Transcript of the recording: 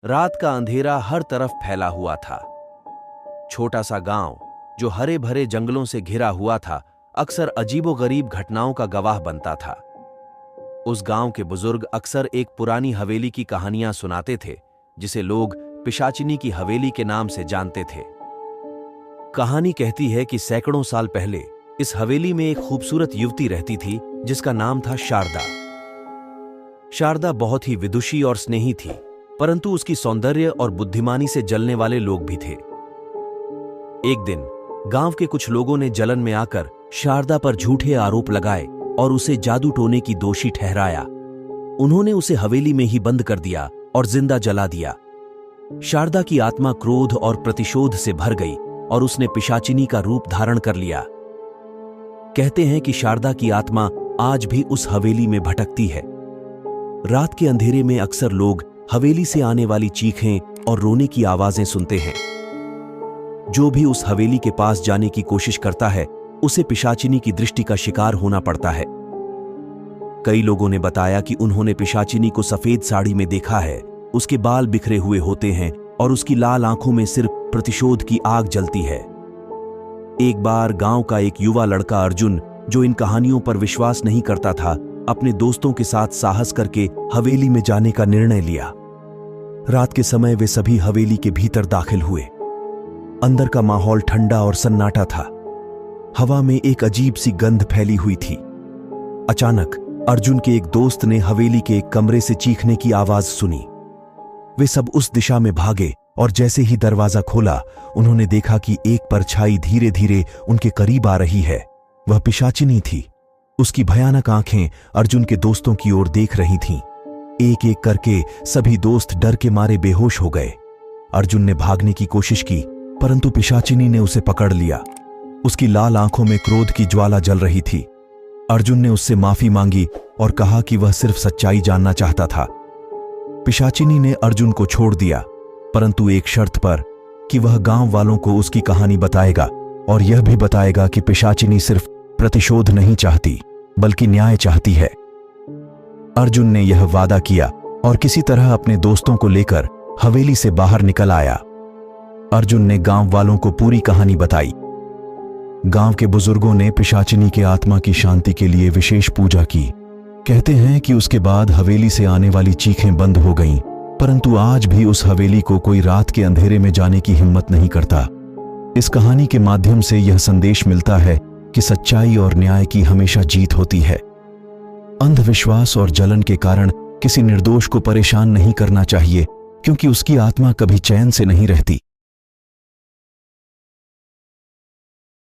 रात का अंधेरा हर तरफ फैला हुआ था। छोटा सा गांव जो हरे भरे जंगलों से घिरा हुआ था, अक्सर अजीबोगरीब घटनाओं का गवाह बनता था। उस गांव के बुजुर्ग अक्सर एक पुरानी हवेली की कहानियां सुनाते थे, जिसे लोग पिशाचिनी की हवेली के नाम से जानते थे। कहानी कहती है कि सैकड़ों साल पहले इस हवेली में एक खूबसूरत युवती रहती थी, जिसका नाम था शारदा। शारदा बहुत ही विदुषी और स्नेही थी, परंतु उसकी सौंदर्य और बुद्धिमानी से जलने वाले लोग भी थे। एक दिन गांव के कुछ लोगों ने जलन में आकर शारदा पर झूठे आरोप लगाए और उसे जादू टोने की दोषी ठहराया। उन्होंने उसे हवेली में ही बंद कर दिया और जिंदा जला दिया। शारदा की आत्मा क्रोध और प्रतिशोध से भर गई और उसने पिशाचिनी का रूप धारण कर लिया। कहते हैं कि शारदा की आत्मा आज भी उस हवेली में भटकती है। रात के अंधेरे में अक्सर लोग हवेली से आने वाली चीखें और रोने की आवाजें सुनते हैं। जो भी उस हवेली के पास जाने की कोशिश करता है, उसे पिशाचिनी की दृष्टि का शिकार होना पड़ता है। कई लोगों ने बताया कि उन्होंने पिशाचिनी को सफेद साड़ी में देखा है। उसके बाल बिखरे हुए होते हैं और उसकी लाल आंखों में सिर्फ प्रतिशोध की आग जलती है। एक बार गांव का एक युवा लड़का अर्जुन, जो इन कहानियों पर विश्वास नहीं करता था, अपने दोस्तों के साथ साहस करके हवेली में जाने का निर्णय लिया। रात के समय वे सभी हवेली के भीतर दाखिल हुए। अंदर का माहौल ठंडा और सन्नाटा था। हवा में एक अजीब सी गंध फैली हुई थी। अचानक अर्जुन के एक दोस्त ने हवेली के एक कमरे से चीखने की आवाज सुनी। वे सब उस दिशा में भागे और जैसे ही दरवाजा खोला, उन्होंने देखा कि एक परछाई धीरे धीरे उनके करीब आ रही है। वह पिशाचिनी थी। उसकी भयानक आंखें अर्जुन के दोस्तों की ओर देख रही थीं। एक एक करके सभी दोस्त डर के मारे बेहोश हो गए। अर्जुन ने भागने की कोशिश की, परंतु पिशाचिनी ने उसे पकड़ लिया। उसकी लाल आंखों में क्रोध की ज्वाला जल रही थी। अर्जुन ने उससे माफी मांगी और कहा कि वह सिर्फ सच्चाई जानना चाहता था। पिशाचिनी ने अर्जुन को छोड़ दिया, परंतु एक शर्त पर कि वह गांव वालों को उसकी कहानी बताएगा और यह भी बताएगा कि पिशाचिनी सिर्फ प्रतिशोध नहीं चाहती, बल्कि न्याय चाहती है। अर्जुन ने यह वादा किया और किसी तरह अपने दोस्तों को लेकर हवेली से बाहर निकल आया। अर्जुन ने गांव वालों को पूरी कहानी बताई। गांव के बुजुर्गों ने पिशाचिनी के आत्मा की शांति के लिए विशेष पूजा की। कहते हैं कि उसके बाद हवेली से आने वाली चीखें बंद हो गईं, परंतु आज भी उस हवेली को कोई रात के अंधेरे में जाने की हिम्मत नहीं करता। इस कहानी के माध्यम से यह संदेश मिलता है कि सच्चाई और न्याय की हमेशा जीत होती है। अंधविश्वास और जलन के कारण किसी निर्दोष को परेशान नहीं करना चाहिए, क्योंकि उसकी आत्मा कभी चैन से नहीं रहती।